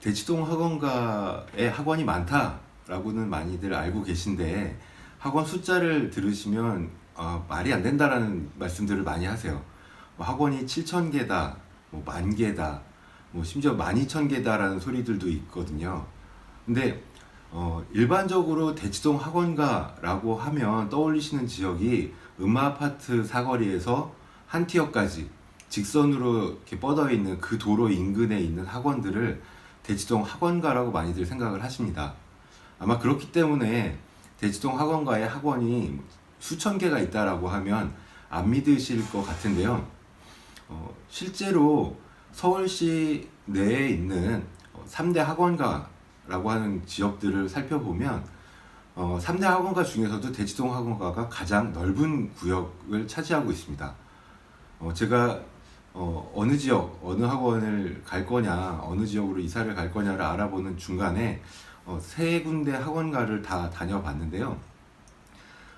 대치동 학원가에 학원이 많다라고는 많이들 알고 계신데, 학원 숫자를 들으시면 말이 안 된다라는 말씀들을 많이 하세요. 뭐 학원이 7,000개다, 뭐 10,000개다, 뭐 심지어 12,000개다라는 소리들도 있거든요. 근데 일반적으로 대치동 학원가라고 하면 떠올리시는 지역이 음마아파트 사거리에서 한티역까지 직선으로 이렇게 뻗어 있는 그 도로 인근에 있는 학원들을 대치동 학원가라고 많이들 생각을 하십니다. 아마 그렇기 때문에 대치동 학원가에 학원이 수천 개가 있다라고 하면 안 믿으실 것 같은데요. 실제로 서울시 내에 있는 3대 학원가라고 하는 지역들을 살펴보면 3대 학원가 중에서도 대치동 학원가가 가장 넓은 구역을 차지하고 있습니다. 제가 어느 지역, 어느 학원을 갈 거냐, 어느 지역으로 이사를 갈 거냐를 알아보는 중간에 세 군데 학원가를 다 다녀봤는데요.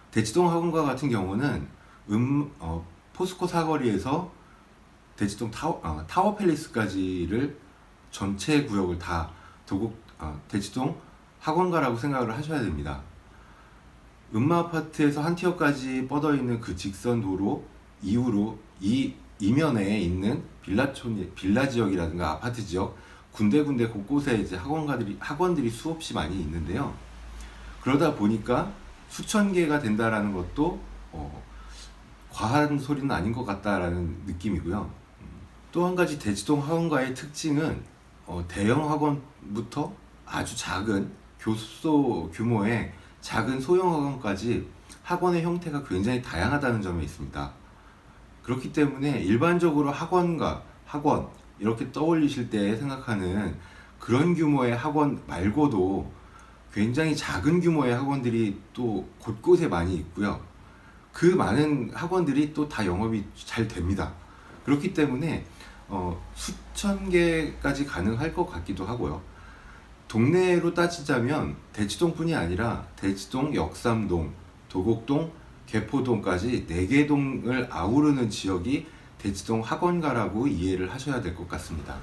대치동 학원가 같은 경우는 포스코 사거리에서 대치동 타워 팰리스까지를 전체 구역을 다 대치동 학원가라고 생각을 하셔야 됩니다. 음마아파트에서 한티역까지 뻗어 있는 그 직선 도로 이후로 이 이면에 있는 빌라 지역이라든가 아파트 지역 군데군데 곳곳에 이제 학원들이 수없이 많이 있는데요. 그러다 보니까 수천 개가 된다라는 것도 과한 소리는 아닌 것 같다라는 느낌이고요. 또 한 가지 대치동 학원가의 특징은 대형 학원부터 아주 작은 교습소 규모의 작은 소형 학원까지 학원의 형태가 굉장히 다양하다는 점에 있습니다. 그렇기 때문에 일반적으로 학원 이렇게 떠올리실 때 생각하는 그런 규모의 학원 말고도 굉장히 작은 규모의 학원들이 또 곳곳에 많이 있고요. 그 많은 학원들이 또 다 영업이 잘 됩니다. 그렇기 때문에 수천 개까지 가능할 것 같기도 하고요. 동네로 따지자면 대치동뿐이 아니라 대치동, 역삼동, 도곡동, 개포동까지 4개 동을 아우르는 지역이 대치동 학원가라고 이해를 하셔야 될 것 같습니다.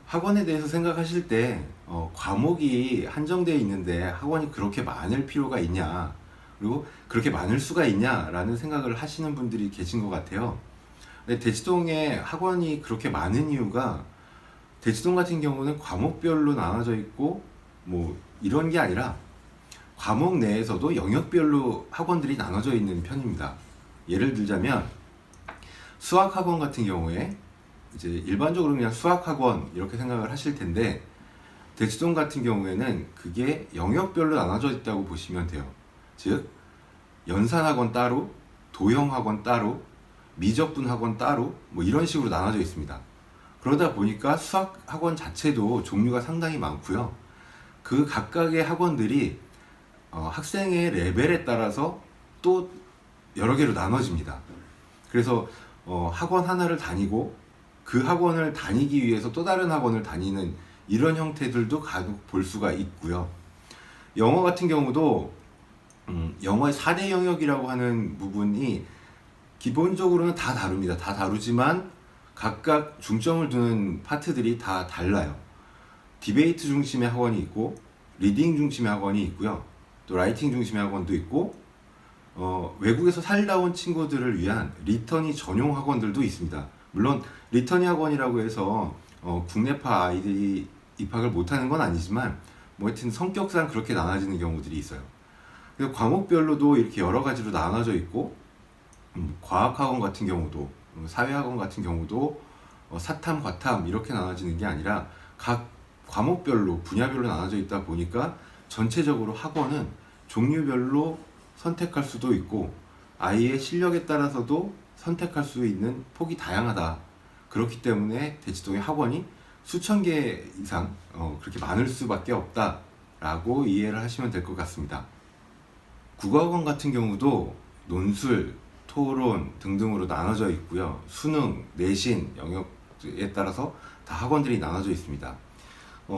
학원에 대해서 생각하실 때 과목이 한정되어 있는데 학원이 그렇게 많을 필요가 있냐, 그리고 그렇게 많을 수가 있냐라는 생각을 하시는 분들이 계신 것 같아요. 근데 대치동에 학원이 그렇게 많은 이유가, 대치동 같은 경우는 과목별로 나눠져 있고 뭐 이런 게 아니라 과목 내에서도 영역별로 학원들이 나눠져 있는 편입니다. 예를 들자면 수학학원 같은 경우에 이제 일반적으로 그냥 수학학원 이렇게 생각을 하실 텐데, 대치동 같은 경우에는 그게 영역별로 나눠져 있다고 보시면 돼요. 즉 연산학원 따로, 도형학원 따로, 미적분학원 따로, 뭐 이런 식으로 나눠져 있습니다. 그러다 보니까 수학학원 자체도 종류가 상당히 많고요. 그 각각의 학원들이 학생의 레벨에 따라서 또 여러 개로 나눠집니다. 그래서 학원 하나를 다니고 그 학원을 다니기 위해서 또 다른 학원을 다니는 이런 형태들도 간혹 볼 수가 있고요. 영어 같은 경우도 영어의 4대 영역이라고 하는 부분이 기본적으로는 다 다릅니다. 다 다르지만 각각 중점을 두는 파트들이 다 달라요. 디베이트 중심의 학원이 있고, 리딩 중심의 학원이 있고요. 또 라이팅 중심의 학원도 있고, 외국에서 살다 온 친구들을 위한 리터니 전용 학원들도 있습니다. 물론 리터니 학원이라고 해서 국내파 아이들이 입학을 못하는 건 아니지만 뭐 하여튼 성격상 그렇게 나눠지는 경우들이 있어요. 그래서 과목별로도 이렇게 여러 가지로 나눠져 있고, 과학학원 같은 경우도, 사회학원 같은 경우도 사탐, 과탐 이렇게 나눠지는 게 아니라 각 과목별로, 분야별로 나눠져 있다 보니까 전체적으로 학원은 종류별로 선택할 수도 있고 아이의 실력에 따라서도 선택할 수 있는 폭이 다양하다. 그렇기 때문에 대치동의 학원이 수천 개 이상 그렇게 많을 수밖에 없다라고 이해를 하시면 될 것 같습니다. 국어학원 같은 경우도 논술, 토론 등등으로 나눠져 있고요. 수능, 내신 영역에 따라서 다 학원들이 나눠져 있습니다.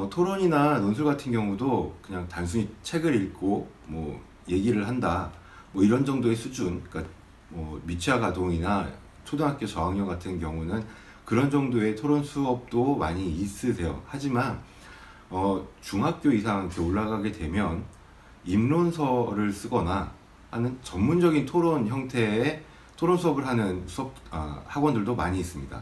토론이나 논술 같은 경우도 그냥 단순히 책을 읽고 뭐 얘기를 한다, 뭐 이런 정도의 수준, 그러니까 뭐 미취학 아동이나 초등학교 저학년 같은 경우는 그런 정도의 토론 수업도 많이 있으세요. 하지만 중학교 이상 이렇게 올라가게 되면 입론서를 쓰거나 하는 전문적인 토론 형태의 토론 수업을 하는 학원들도 많이 있습니다.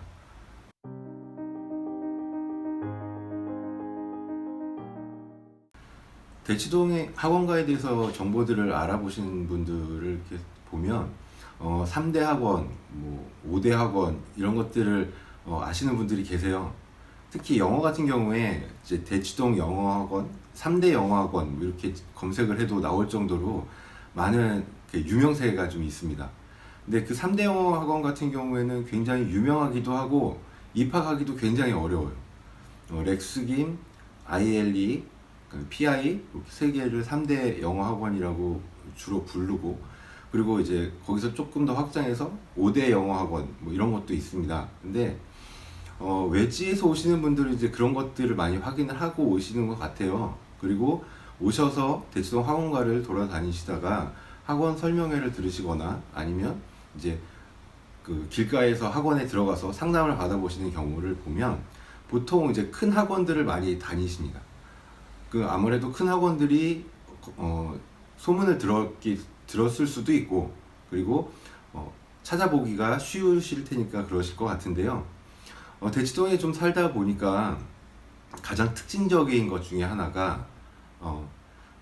대치동의 학원가에 대해서 정보들을 알아보신 분들을 이렇게 보면 3대 학원, 뭐 5대 학원 이런 것들을 아시는 분들이 계세요. 특히 영어 같은 경우에 이제 대치동 영어학원, 3대 영어학원 뭐 이렇게 검색을 해도 나올 정도로 많은 유명세가 좀 있습니다. 근데 그 3대 영어학원 같은 경우에는 굉장히 유명하기도 하고 입학하기도 굉장히 어려워요. 렉스김, ILE, PI 이렇게 세 개를 3대 영어학원이라고 주로 부르고, 그리고 이제 거기서 조금 더 확장해서 5대 영어학원 뭐 이런 것도 있습니다. 근데 외지에서 오시는 분들은 이제 그런 것들을 많이 확인을 하고 오시는 것 같아요. 그리고 오셔서 대치동 학원가를 돌아다니시다가 학원 설명회를 들으시거나 아니면 이제 그 길가에서 학원에 들어가서 상담을 받아보시는 경우를 보면 보통 이제 큰 학원들을 많이 다니십니다. 그 아무래도 큰 학원들이 소문을 들었을 수도 있고, 그리고 찾아보기가 쉬우실 테니까 그러실 것 같은데요. 대치동에 좀 살다 보니까 가장 특징적인 것 중에 하나가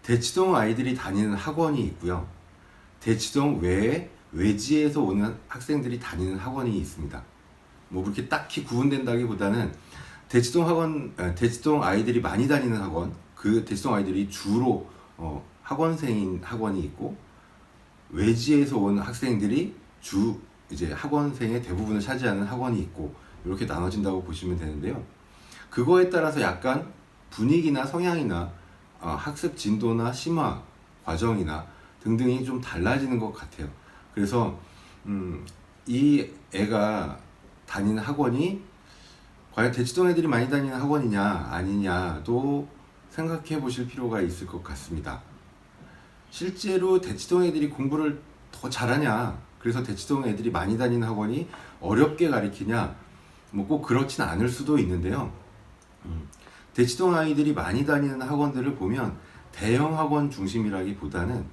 대치동 아이들이 다니는 학원이 있고요. 대치동 외에 외지에서 오는 학생들이 다니는 학원이 있습니다. 뭐 그렇게 딱히 구분된다기보다는 대치동 아이들이 많이 다니는 학원, 그 대치동 아이들이 주로 학원생인 학원이 있고, 외지에서 온 학생들이 이제 학원생의 대부분을 차지하는 학원이 있고, 이렇게 나눠진다고 보시면 되는데요. 그거에 따라서 약간 분위기나 성향이나 학습 진도나 심화 과정이나 등등이 좀 달라지는 것 같아요. 그래서 이 애가 다니는 학원이 과연 대치동 애들이 많이 다니는 학원이냐 아니냐도 생각해 보실 필요가 있을 것 같습니다. 실제로 대치동 애들이 공부를 더 잘하냐, 그래서 대치동 애들이 많이 다니는 학원이 어렵게 가르치냐, 뭐 꼭 그렇진 않을 수도 있는데요. 대치동 아이들이 많이 다니는 학원들을 보면 대형 학원 중심이라기보다는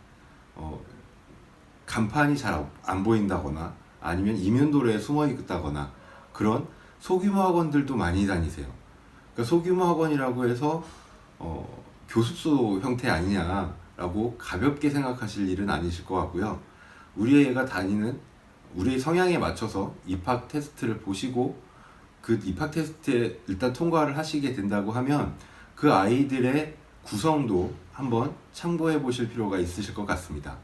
간판이 잘 안 보인다거나 아니면 이면도로에 숨어 있다거나 그런 소규모 학원들도 많이 다니세요. 그러니까 소규모 학원이라고 해서 교습소 형태 아니냐라고 가볍게 생각하실 일은 아니실 것 같고요. 우리 애가 다니는 우리의 성향에 맞춰서 입학 테스트를 보시고 그 입학 테스트에 일단 통과를 하시게 된다고 하면 그 아이들의 구성도 한번 참고해 보실 필요가 있으실 것 같습니다.